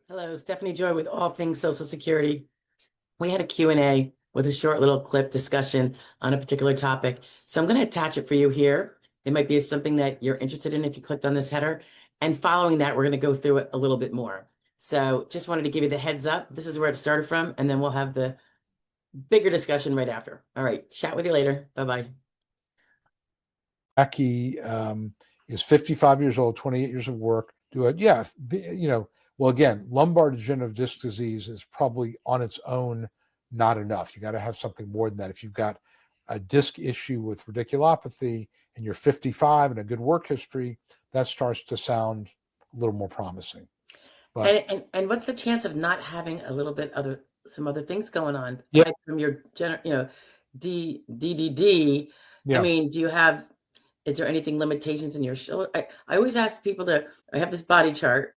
Hello, Stephanie Joy with All Things Social Security. We had a Q&A with a short little clip discussion on a particular topic. So I'm going to attach it for you here. It might be something that you're interested in if you clicked on this header. And following that, we're going to go through it a little bit more. So just wanted to give you the heads up. This is where it started from, and then we'll have the bigger discussion right after. All right, chat with you later. Bye-bye. Jackie is 55 years old, 28 years of work. Well, again, lumbar degenerative disc disease is probably on its own not enough. You got to have something more than that. If you've got a disc issue with radiculopathy and you're 55 and a good work history, that starts to sound a little more promising. But and what's the chance of not having a little bit some other things going on? Yeah. From your DDD. Yeah. I mean, is there anything limitations in your shoulder? I always ask people I have this body chart.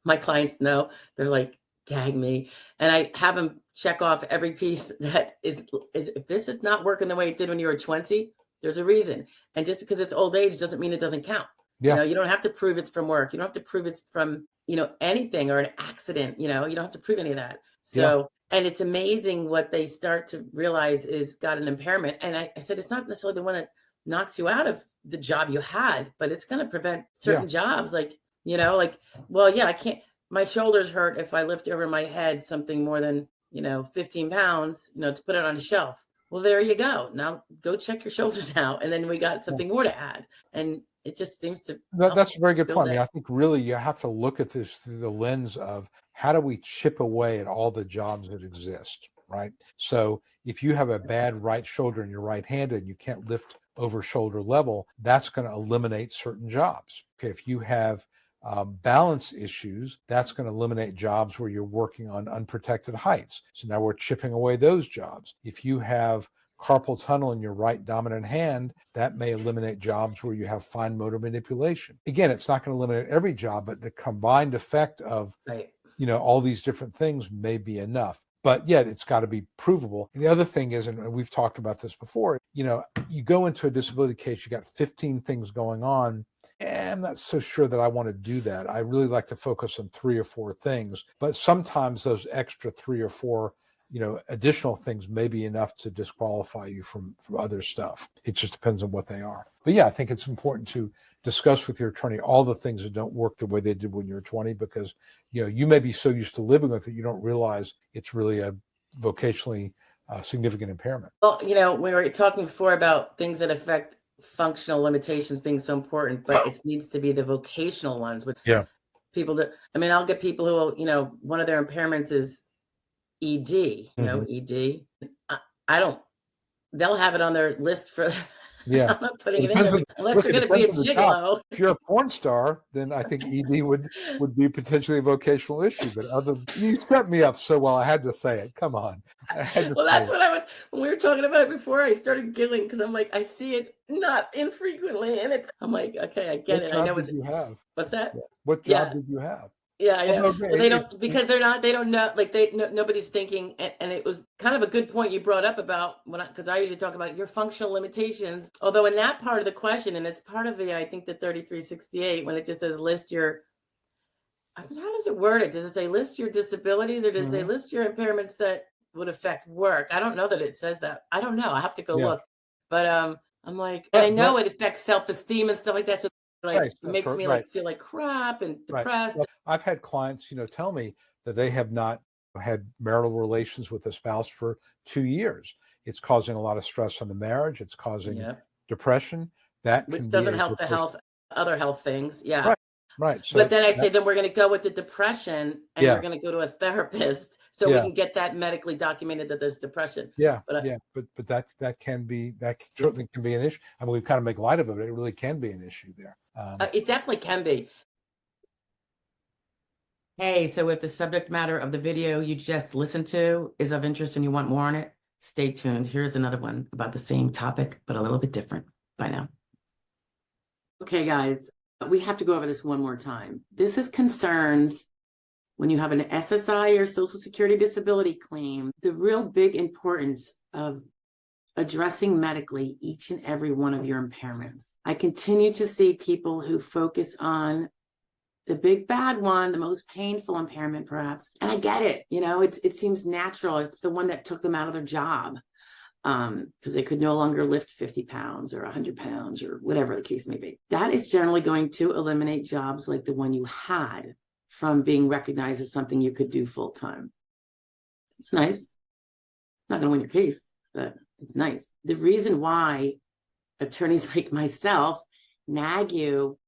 My clients know, they're like, gag me. And I have them check off every piece that is if this is not working the way it did when you were 20, there's a reason. And just because it's old age doesn't mean it doesn't count. Yeah. You don't have to prove it's from work. You don't have to prove it's from, anything or an accident, you don't have to prove any of that. So, and it's amazing what they start to realize is got an impairment. And I said, it's not necessarily the one that knocks you out of the job you had, but it's going to prevent certain jobs. I can't, my shoulders hurt if I lift over my head something more than, 15 pounds, to put it on a shelf. Well, there you go. Now go check your shoulders out. And then we got something more to add. And it just seems to. That's a very good point. I mean, I think really you have to look at this through the lens of how do we chip away at all the jobs that exist, right? So if you have a bad right shoulder and you're right-handed and you can't lift over shoulder level, that's going to eliminate certain jobs. Okay, if you have balance issues, that's going to eliminate jobs where you're working on unprotected heights. So now we're chipping away those jobs. If you have carpal tunnel in your right dominant hand, that may eliminate jobs where you have fine motor manipulation. Again, it's not going to eliminate every job, but the combined effect of all these different things may be enough. But yet it's got to be provable. And the other thing is, and we've talked about this before, you go into a disability case, you got 15 things going on, and I'm not so sure that I want to do that. I really like to focus on 3 or 4 things, but sometimes those extra 3 or 4 additional things may be enough to disqualify you from other stuff. It just depends on what they are. But yeah, I think it's important to discuss with your attorney all the things that don't work the way they did when you were 20, because you may be so used to living with it, you don't realize it's really a vocationally significant impairment. Well, we were talking before about things that affect functional limitations being so important, but it needs to be the vocational ones. With people I'll get people who will, one of their impairments is ED, ED. They'll have it on their list for, I'm not putting it in there unless you're going to be a gigolo. If you're a porn star, then I think ED would be potentially a vocational issue, but you set me up so well, I had to say it. Come on. Well, that's what when we were talking about it before, I started giggling because I'm like, I see it not infrequently. And I'm like, okay, I get it. I know what you have. What's that? What job did you have? Yeah, I know. Well, they don't, because they don't know, nobody's thinking. And it was kind of a good point you brought up about because I usually talk about your functional limitations. Although in that part of the question, and it's part of I think the 3368, when it just says list your, how does it word it? Does it say list your disabilities, or does it say list your impairments that would affect work? I don't know that it says that. I don't know. I have to go look. But I'm like, and I know it affects self-esteem and stuff like that. So it makes me feel like crap and depressed. Well, I've had clients, tell me that they have not had marital relations with a spouse for 2 years. It's causing a lot of stress on the marriage. It's causing depression. Which doesn't help the other health things. Yeah. Right. So, but then I say, then we're going to go with the depression, and we're going to go to a therapist so we can get that medically documented that there's depression. But that certainly can be an issue. I mean, we kind of make light of it, but it really can be an issue there. It definitely can be. Hey, so if the subject matter of the video you just listened to is of interest and you want more on it, stay tuned. Here's another one about the same topic, but a little bit different. Bye now. Okay, guys, we have to go over this one more time. This is concerns when you have an SSI or Social Security disability claim, the real big importance of addressing medically each and every one of your impairments. I continue to see people who focus on the big bad one, the most painful impairment perhaps. And I get it, it seems natural. It's the one that took them out of their job because they could no longer lift 50 pounds or 100 pounds or whatever the case may be. That is generally going to eliminate jobs like the one you had from being recognized as something you could do full time. It's nice. Not going to win your case, but it's nice. The reason why attorneys like myself nag you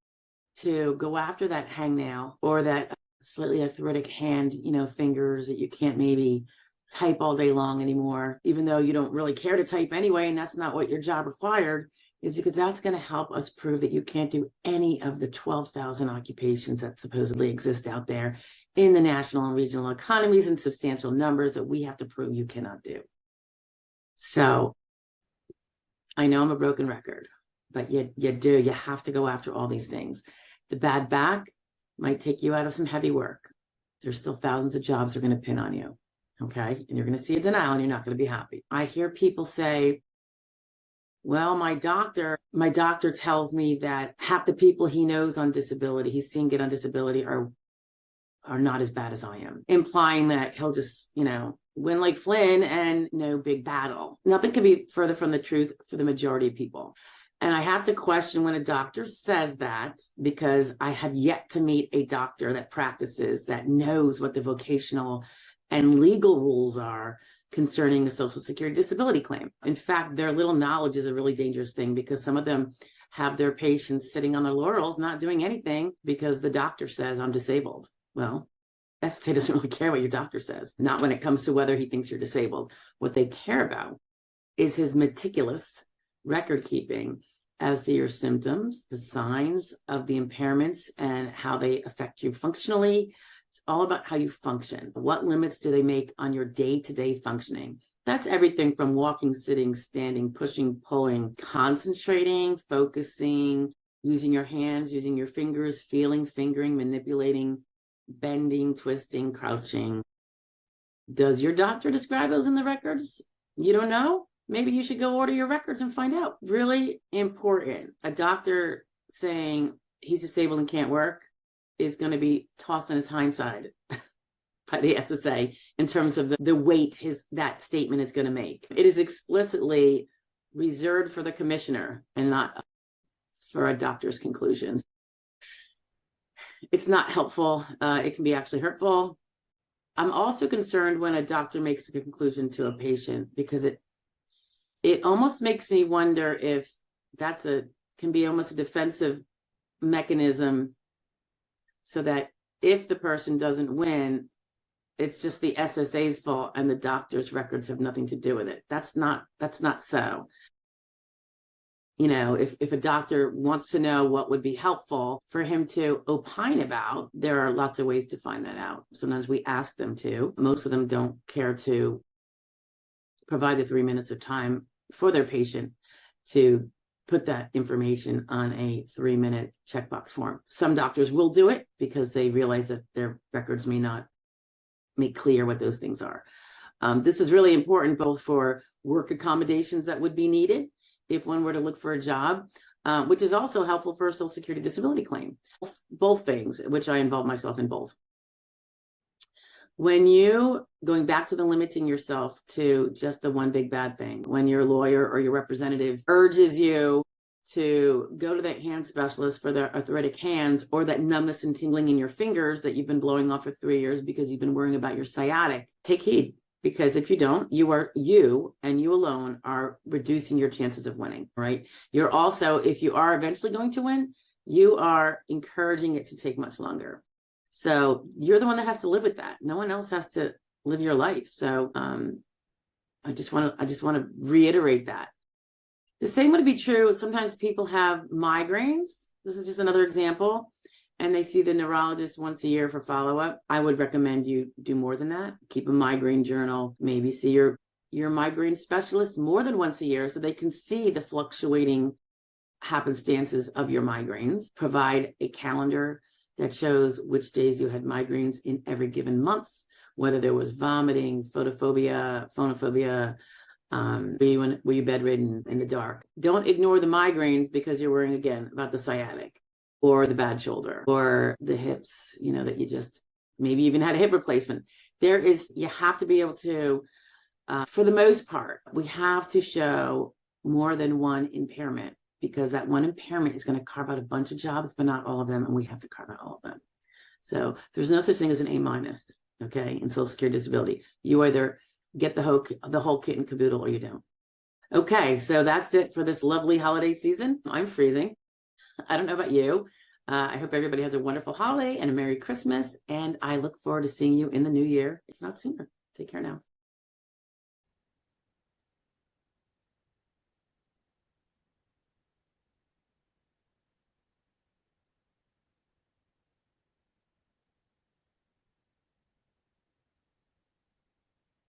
to go after that hangnail or that slightly arthritic hand, fingers that you can't maybe type all day long anymore, even though you don't really care to type anyway, and that's not what your job required, is because that's going to help us prove that you can't do any of the 12,000 occupations that supposedly exist out there in the national and regional economies in substantial numbers that we have to prove you cannot do. So I know I'm a broken record, but you have to go after all these things. The bad back might take you out of some heavy work. There's still thousands of jobs that are going to pin on you. Okay. And you're going to see a denial and you're not going to be happy. I hear people say, well, my doctor tells me that half the people he knows on disability, he's seen get on disability are not as bad as I am, implying that he'll just, win like Flynn and no big battle. Nothing could be further from the truth for the majority of people. And I have to question when a doctor says that, because I have yet to meet a doctor that practices, that knows what the vocational and legal rules are concerning a Social Security disability claim. In fact, their little knowledge is a really dangerous thing, because some of them have their patients sitting on their laurels, not doing anything because the doctor says I'm disabled. Well, SSA doesn't really care what your doctor says, not when it comes to whether he thinks you're disabled. What they care about is his meticulous record keeping as to your symptoms, the signs of the impairments, and how they affect you functionally. It's all about how you function. What limits do they make on your day-to-day functioning? That's everything from walking, sitting, standing, pushing, pulling, concentrating, focusing, using your hands, using your fingers, feeling, fingering, manipulating, bending, twisting, crouching. Does your doctor describe those in the records? You don't know? Maybe you should go order your records and find out. Really important. A doctor saying he's disabled and can't work is going to be tossed on his hindside by the SSA in terms of the weight that statement is going to make. It is explicitly reserved for the commissioner and not for a doctor's conclusions. It's not helpful. It can be actually hurtful. I'm also concerned when a doctor makes a conclusion to a patient, because it almost makes me wonder if can be almost a defensive mechanism, so that if the person doesn't win, it's just the SSA's fault and the doctor's records have nothing to do with it. That's not so. If a doctor wants to know what would be helpful for him to opine about, there are lots of ways to find that out. Sometimes we ask them to. Most of them don't care to provide the 3 minutes of time for their patient to put that information on a 3-minute checkbox form. Some doctors will do it because they realize that their records may not make clear what those things are. This is really important both for work accommodations that would be needed if one were to look for a job, which is also helpful for a Social Security disability claim. Both things, which I involve myself in both. When going back to the limiting yourself to just the one big bad thing, when your lawyer or your representative urges you to go to that hand specialist for their arthritic hands, or that numbness and tingling in your fingers that you've been blowing off for 3 years because you've been worrying about your sciatic, take heed. Because if you don't, you and you alone are reducing your chances of winning, right? You're also, if you are eventually going to win, you are encouraging it to take much longer. So you're the one that has to live with that. No one else has to live your life. So I just want to reiterate that. The same would be true. Sometimes people have migraines. This is just another example. And they see the neurologist once a year for follow-up. I would recommend you do more than that. Keep a migraine journal. Maybe see your migraine specialist more than once a year so they can see the fluctuating happenstances of your migraines. Provide a calendar that shows which days you had migraines in every given month, whether there was vomiting, photophobia, phonophobia, were you bedridden in the dark. Don't ignore the migraines because you're worrying again about the sciatic. or the bad shoulder, or the hips, that you just maybe even had a hip replacement. You have to be able to, for the most part, we have to show more than one impairment, because that one impairment is going to carve out a bunch of jobs, but not all of them. And we have to carve out all of them. So there's no such thing as an A-, okay, in Social Security disability. You either get the whole kit and caboodle or you don't. Okay, so that's it for this lovely holiday season. I'm freezing. I don't know about you. I hope everybody has a wonderful holiday and a Merry Christmas. And I look forward to seeing you in the new year, if not sooner. Take care now.